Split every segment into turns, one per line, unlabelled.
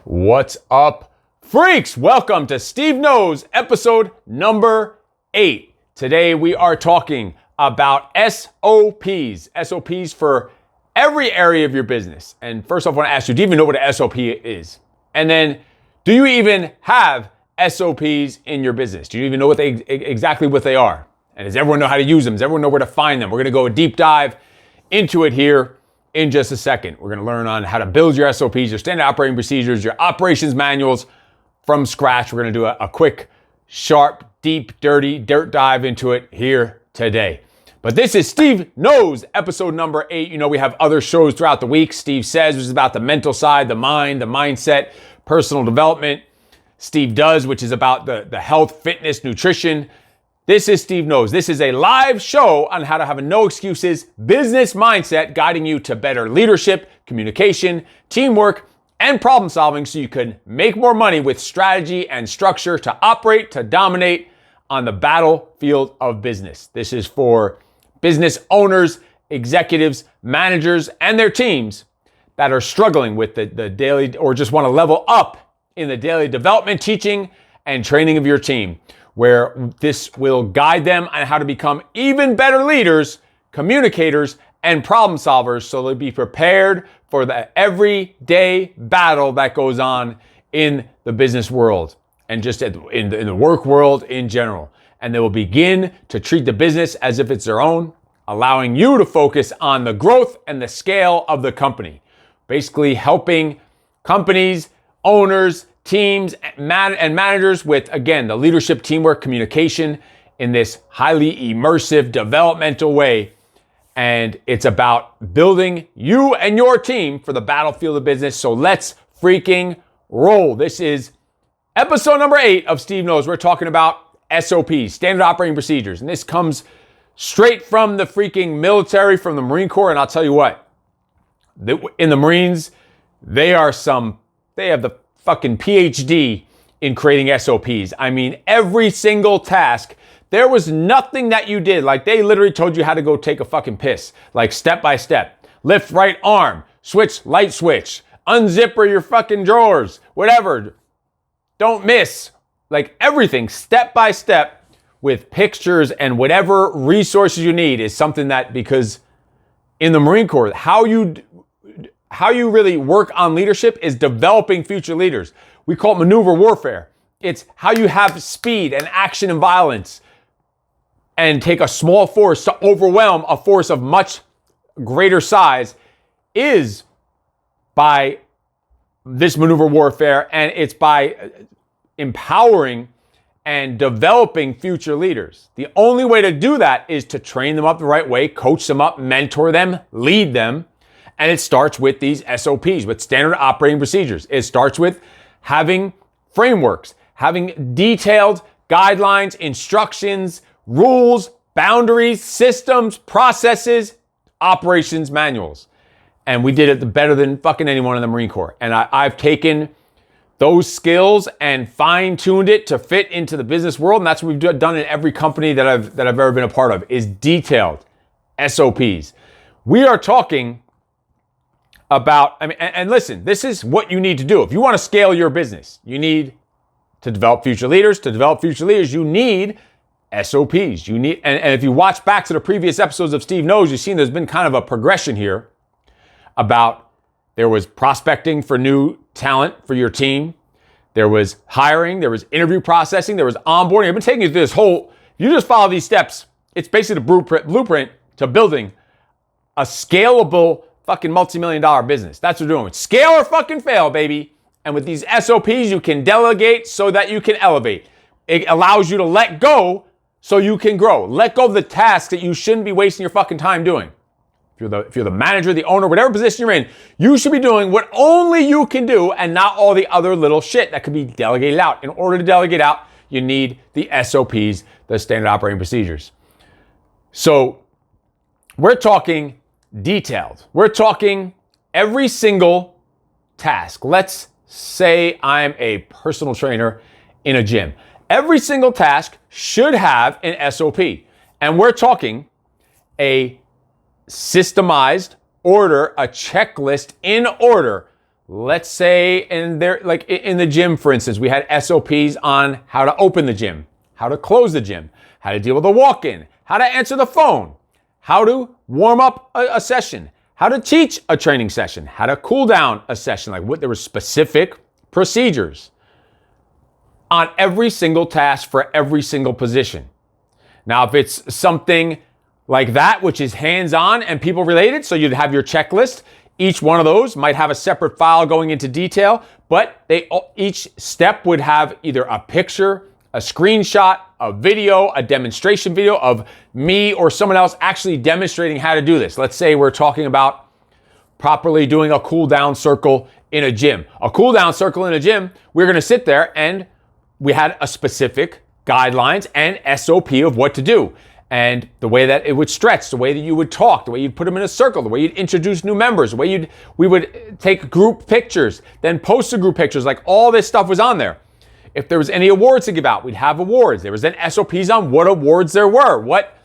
What's up, freaks? Welcome to Steve Knows, episode number 8. Today we are talking about SOPs. SOPs for every area of your business. And first off, I want to ask you, do you even know what an SOP is? And then, do you even have SOPs in your business? Do you even know exactly what they are? And does everyone know how to use them? Does everyone know where to find them? We're going to go a deep dive into it here in just a second. We're going to learn on how to build your SOPs, your standard operating procedures, your operations manuals from scratch. We're going to do a quick, sharp, deep, dirty dirt dive into it here today. But this is Steve Knows, episode number 8. You know, we have other shows throughout the week. Steve Says, which is about the mental side, the mind, the mindset, personal development. Steve Does, which is about the health, fitness, nutrition. This is Steve Knows. This is a live show on how to have a no excuses business mindset, guiding you to better leadership, communication, teamwork, and problem solving so you can make more money with strategy and structure to operate, to dominate on the battlefield of business. This is for business owners, executives, managers, and their teams that are struggling with the daily or just want to level up in the daily development, teaching, and training of your team, where this will guide them on how to become even better leaders, communicators, and problem solvers so they'll be prepared for the everyday battle that goes on in the business world and just in the work world in general. And they will begin to treat the business as if it's their own, allowing you to focus on the growth and the scale of the company. Basically helping companies, owners, teams, and managers with, again, the leadership, teamwork, communication in this highly immersive developmental way. And it's about building you and your team for the battlefield of business. So let's freaking roll. This is episode number 8 of Steve Knows. We're talking about SOPs, standard operating procedures. And this comes straight from the freaking military, from the Marine Corps. And I'll tell you what, in the Marines, they have the fucking PhD in creating SOPs. I mean, every single task, there was nothing that you did. Like, they literally told you how to go take a fucking piss, like step by step. Lift right arm, switch, light switch, unzipper your fucking drawers, whatever. Don't miss. Like, everything step by step with pictures and whatever resources you need is something that, because in the Marine Corps, how you really work on leadership is developing future leaders. We call it maneuver warfare. It's how you have speed and action and violence and take a small force to overwhelm a force of much greater size is by this maneuver warfare, and it's by empowering and developing future leaders. The only way to do that is to train them up the right way, coach them up, mentor them, lead them. And it starts with these SOPs, with standard operating procedures. It starts with having frameworks, having detailed guidelines, instructions, rules, boundaries, systems, processes, operations manuals. And we did it better than fucking anyone in the Marine Corps. And I've taken those skills and fine-tuned it to fit into the business world. And that's what we've done in every company that I've ever been a part of, is detailed SOPs. We are talking about, and listen, this is what you need to do. If you want to scale your business, you need to develop future leaders. To develop future leaders, you need SOPs. You need, and if you watch back to the previous episodes of Steve Knows, you've seen there's been kind of a progression here about there was prospecting for new talent for your team. There was hiring, there was interview processing, there was onboarding. I've been taking you through this whole, you just follow these steps. It's basically the blueprint to building a scalable fucking multi-million-dollar business. That's what we're doing. Scale or fucking fail, baby. And with these SOPs, you can delegate so that you can elevate. It allows you to let go so you can grow. Let go of the tasks that you shouldn't be wasting your fucking time doing. If you're the manager, the owner, whatever position you're in, you should be doing what only you can do and not all the other little shit that could be delegated out. In order to delegate out, you need the SOPs, the standard operating procedures. So we're talking detailed. We're talking every single task. Let's say I'm a personal trainer in a gym. Every single task should have an SOP. And we're talking a systemized order, a checklist in order, let's say like in the gym, for instance, we had SOPs on how to open the gym, how to close the gym, how to deal with a walk-in, how to answer the phone, how to warm up a session, how to teach a training session, how to cool down a session. There were specific procedures on every single task for every single position. Now, if it's something like that, which is hands-on and people related, so you'd have your checklist. Each one of those might have a separate file going into detail, but each step would have either a picture, a screenshot, a video, a demonstration video of me or someone else actually demonstrating how to do this. Let's say we're talking about properly doing a cool down circle in a gym. A cool down circle in a gym, we're going to sit there and we had a specific guidelines and SOP of what to do. And the way that it would stretch, the way that you would talk, the way you'd put them in a circle, the way you'd introduce new members, the way we would take group pictures, then post the group pictures, like all this stuff was on there. If there was any awards to give out, we'd have awards. There was then SOPs on what awards there were, what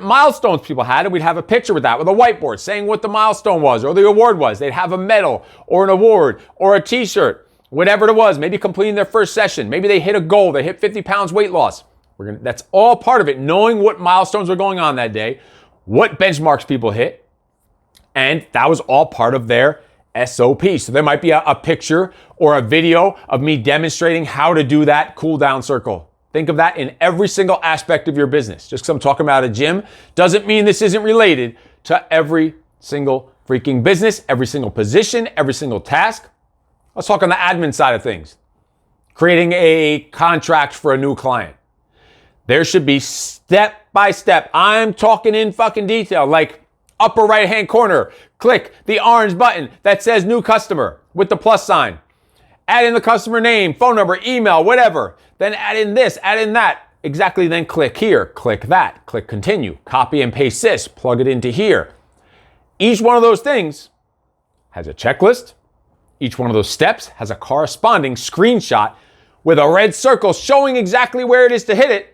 milestones people had, and we'd have a picture with that, with a whiteboard saying what the milestone was or the award was. They'd have a medal or an award or a t-shirt, whatever it was, maybe completing their first session. Maybe they hit a goal, they hit 50 pounds weight loss. That's all part of it, knowing what milestones were going on that day, what benchmarks people hit, and that was all part of their SOP. So there might be a picture or a video of me demonstrating how to do that cool down circle. Think of that in every single aspect of your business. Just because I'm talking about a gym doesn't mean this isn't related to every single freaking business, every single position, every single task. Let's talk on the admin side of things. Creating a contract for a new client. There should be step by step. I'm talking in fucking detail, like upper right hand corner, click the orange button that says new customer with the plus sign. Add in the customer name, phone number, email, whatever. Then add in this, add in that. Exactly, then click here, click that, click continue, copy and paste this, plug it into here. Each one of those things has a checklist. Each one of those steps has a corresponding screenshot with a red circle showing exactly where it is to hit it.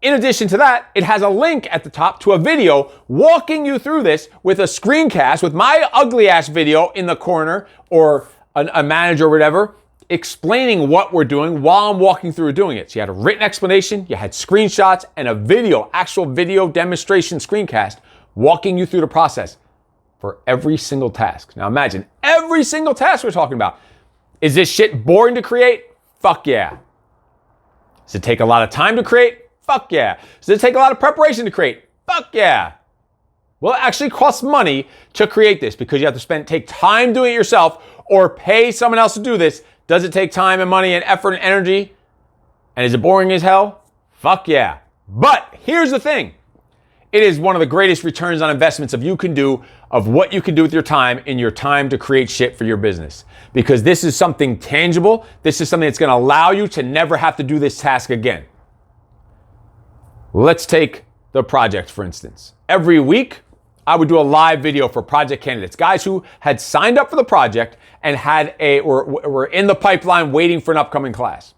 In addition to that, it has a link at the top to a video walking you through this with a screencast with my ugly ass video in the corner or a manager or whatever explaining what we're doing while I'm walking through doing it. So you had a written explanation, you had screenshots, and a video, actual video demonstration screencast walking you through the process for every single task. Now imagine every single task we're talking about. Is this shit boring to create? Fuck yeah. Does it take a lot of time to create? Fuck yeah. Does it take a lot of preparation to create? Fuck yeah. Well, it actually costs money to create this because you have to take time doing it yourself or pay someone else to do this. Does it take time and money and effort and energy? And is it boring as hell? Fuck yeah. But here's the thing. It is one of the greatest returns on investments of what you can do with your time in your time to create shit for your business. Because this is something tangible. This is something that's going to allow you to never have to do this task again. Let's take the project, for instance. Every week, I would do a live video for project candidates, guys who had signed up for the project and were in the pipeline waiting for an upcoming class.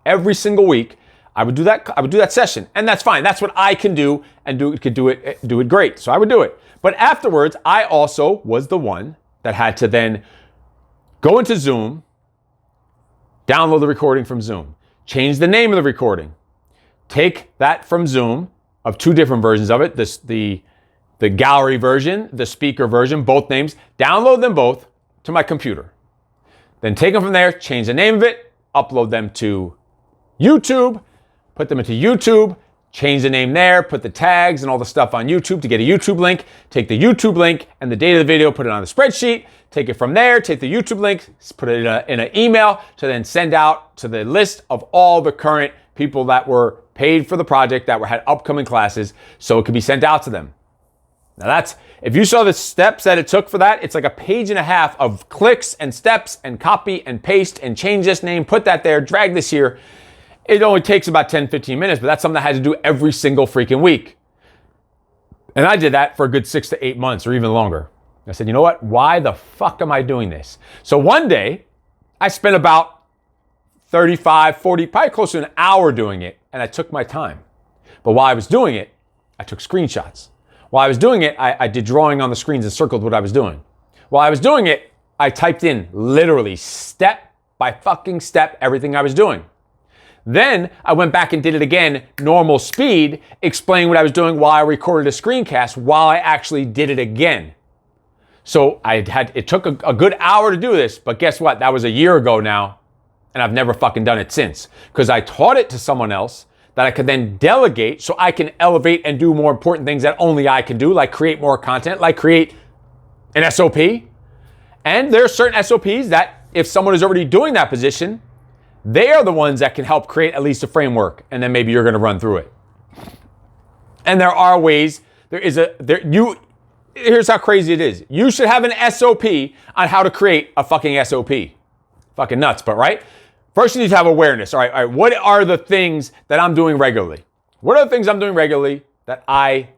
Every single week, I would do that session, and that's fine. That's what I can do and could do it great. So I would do it. But afterwards, I also was the one that had to then go into Zoom, download the recording from Zoom, change the name of the recording, take that from Zoom of two different versions of it, the gallery version, the speaker version, both names, download them both to my computer. Then take them from there, change the name of it, upload them to YouTube, put them into YouTube, change the name there, put the tags and all the stuff on YouTube to get a YouTube link, take the YouTube link and the date of the video, put it on the spreadsheet, take it from there, take the YouTube link, put it in an email to then send out to the list of all the current people that were paid for the project that had upcoming classes so it could be sent out to them. Now if you saw the steps that it took for that, it's like a page and a half of clicks and steps and copy and paste and change this name, put that there, drag this here. It only takes about 10, 15 minutes, but that's something I had to do every single freaking week. And I did that for a good 6 to 8 months or even longer. I said, you know what? Why the fuck am I doing this? So one day I spent about 35, 40, probably close to an hour doing it. And I took my time. But while I was doing it, I took screenshots. While I was doing it, I did drawing on the screens and circled what I was doing. While I was doing it, I typed in literally step by fucking step everything I was doing. Then I went back and did it again, normal speed, explaining what I was doing while I recorded a screencast while I actually did it again. So it took a good hour to do this, but guess what? That was a year ago now, and I've never fucking done it since. Because I taught it to someone else that I could then delegate so I can elevate and do more important things that only I can do, like create more content, like create an SOP. And there are certain SOPs that if someone is already doing that position, they are the ones that can help create at least a framework, and then maybe you're going to run through it. And there are ways. Here's how crazy it is. You should have an SOP on how to create a fucking SOP. Fucking nuts, but right? First, you need to have awareness. All right. What are the things that I'm doing regularly? What are the things I'm doing regularly that I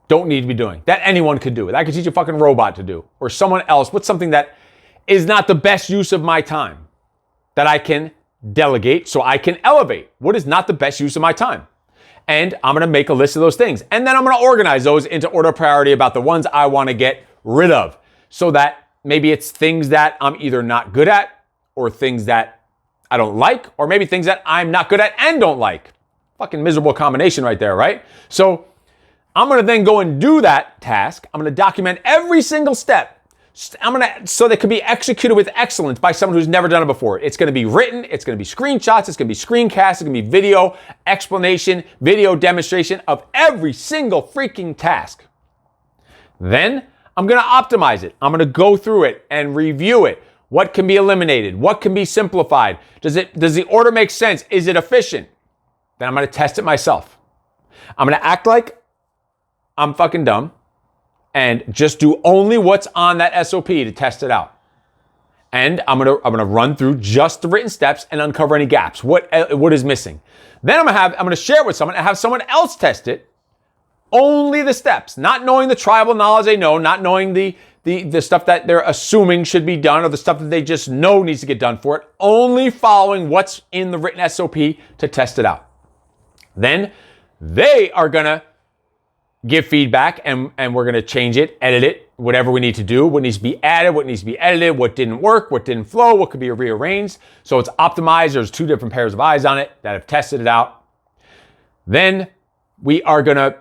don't need to be doing, that anyone could do, that I could teach a fucking robot to do, or someone else? What's something that is not the best use of my time that I can delegate so I can elevate? What is not the best use of my time? And I'm going to make a list of those things. And then I'm going to organize those into order of priority about the ones I want to get rid of, so that maybe it's things that I'm either not good at, or things that I don't like, or maybe things that I'm not good at and don't like. Fucking miserable combination right there, right? So I'm going to then go and do that task. I'm going to document every single step. So that can be executed with excellence by someone who's never done it before. It's going to be written, it's going to be screenshots, it's going to be screencasts, it's going to be video explanation, video demonstration of every single freaking task. Then I'm going to optimize it. I'm going to go through it and review it. What can be eliminated? What can be simplified? Does the order make sense? Is it efficient? Then I'm going to test it myself. I'm going to act like I'm fucking dumb and just do only what's on that SOP to test it out. And I'm gonna run through just the written steps and uncover any gaps. What is missing? Then I'm gonna share it with someone and have someone else test it. Only the steps, not knowing the tribal knowledge they know, not knowing the stuff that they're assuming should be done, or the stuff that they just know needs to get done for it. Only following what's in the written SOP to test it out. Then they are gonna give feedback, and we're going to change it, edit it, whatever we need to do, what needs to be added, what needs to be edited, what didn't work, what didn't flow, what could be rearranged. So it's optimized. There's 2 different pairs of eyes on it that have tested it out. Then we are going to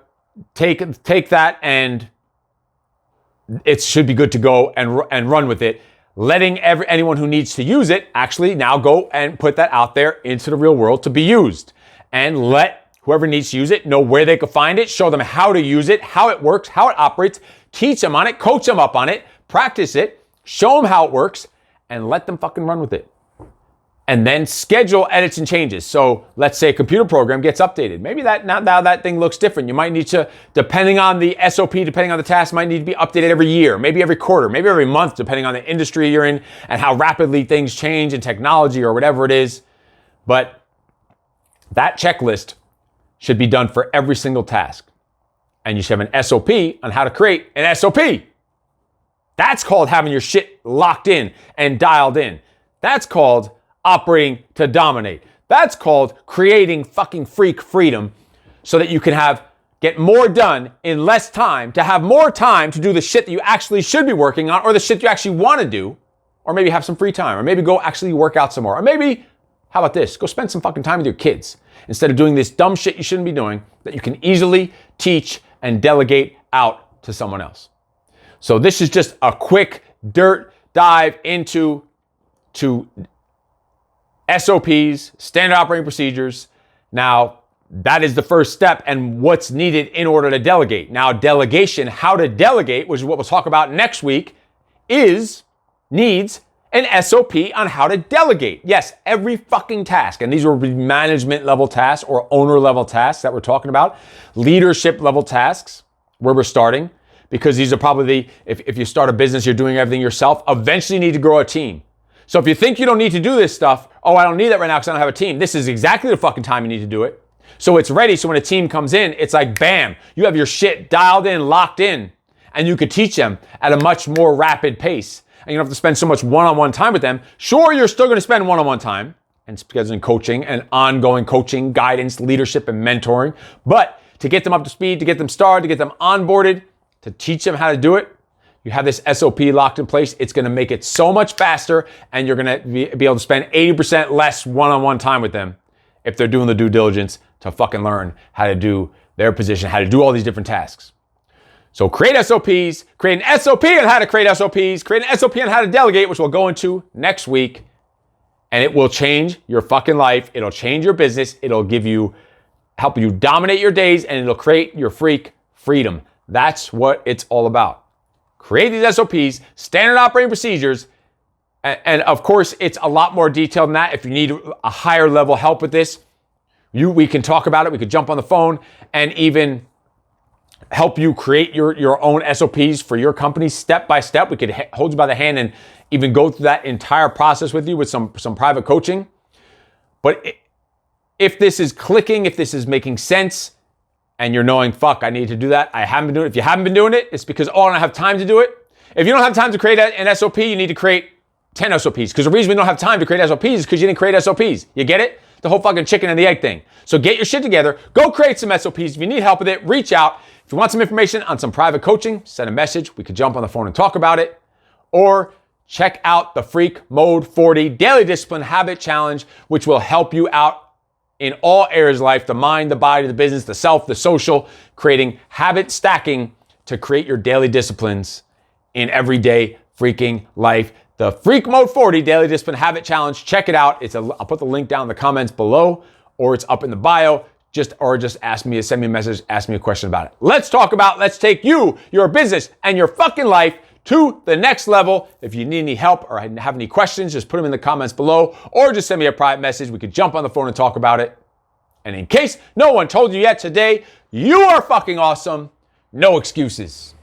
take that, and it should be good to go and run with it, letting anyone who needs to use it actually now go and put that out there into the real world to be used, and let whoever needs to use it know where they can find it, show them how to use it, how it works, how it operates, teach them on it, coach them up on it, practice it, show them how it works, and let them fucking run with it. And then schedule edits and changes. So let's say a computer program gets updated. Maybe now that thing looks different. You might need to, depending on the SOP, depending on the task, might need to be updated every year, maybe every quarter, maybe every month, depending on the industry you're in and how rapidly things change in technology or whatever it is. But that checklist should be done for every single task. And you should have an SOP on how to create an SOP. That's called having your shit locked in and dialed in. That's called operating to dominate. That's called creating fucking freak freedom, so that you can get more done in less time, to have more time to do the shit that you actually should be working on, or the shit you actually want to do, or maybe have some free time, or maybe go actually work out some more, or maybe, how about this? Go spend some fucking time with your kids instead of doing this dumb shit you shouldn't be doing that you can easily teach and delegate out to someone else. So this is just a quick dirt dive into SOPs, standard operating procedures. Now, that is the first step and what's needed in order to delegate. Now, delegation, how to delegate, which is what we'll talk about next week, needs an SOP on how to delegate. Yes, every fucking task. And these will be management level tasks or owner level tasks that we're talking about. Leadership level tasks, where we're starting. Because these are probably, if you start a business, you're doing everything yourself, eventually you need to grow a team. So if you think you don't need to do this stuff, I don't need that right now because I don't have a team. This is exactly the fucking time you need to do it. So it's ready. So when a team comes in, it's like, bam, you have your shit dialed in, locked in, and you could teach them at a much more rapid pace. And you don't have to spend so much one-on-one time with them. Sure, you're still going to spend one-on-one time and scheduling coaching and ongoing coaching, guidance, leadership, and mentoring. But to get them up to speed, to get them started, to get them onboarded, to teach them how to do it, you have this SOP locked in place, it's going to make it so much faster, and you're going to be able to spend 80% less one-on-one time with them if they're doing the due diligence to fucking learn how to do their position, how to do all these different tasks. So create SOPs, create an SOP on how to create SOPs, create an SOP on how to delegate, which we'll go into next week. And it will change your fucking life. It'll change your business. It'll help you dominate your days, and it'll create your freak freedom. That's what it's all about. Create these SOPs, standard operating procedures. And of course, it's a lot more detailed than that. If you need a higher level help with this, we can talk about it. We could jump on the phone and even help you create your own SOPs for your company step by step. We could hold you by the hand and even go through that entire process with you with some private coaching. But if this is clicking, if this is making sense, and you're knowing, fuck, I need to do that, I haven't been doing it. If you haven't been doing it, it's because, I don't have time to do it. If you don't have time to create an SOP, you need to create 10 SOPs. Because the reason we don't have time to create SOPs is because you didn't create SOPs. You get it? The whole fucking chicken and the egg thing. So get your shit together. Go create some SOPs. If you need help with it, reach out. If you want some information on some private coaching, send a message. We could jump on the phone and talk about it. Or check out the Freak Mode 40 Daily Discipline Habit Challenge, which will help you out in all areas of life, the mind, the body, the business, the self, the social, creating habit stacking to create your daily disciplines in everyday freaking life. The Freak Mode 40 Daily Discipline Habit Challenge. Check it out. I'll put the link down in the comments below, or it's up in the bio. Just send me a message, ask me a question about it. Let's take you, your business, and your fucking life to the next level. If you need any help or have any questions, just put them in the comments below, or just send me a private message. We could jump on the phone and talk about it. And in case no one told you yet today, you are fucking awesome. No excuses.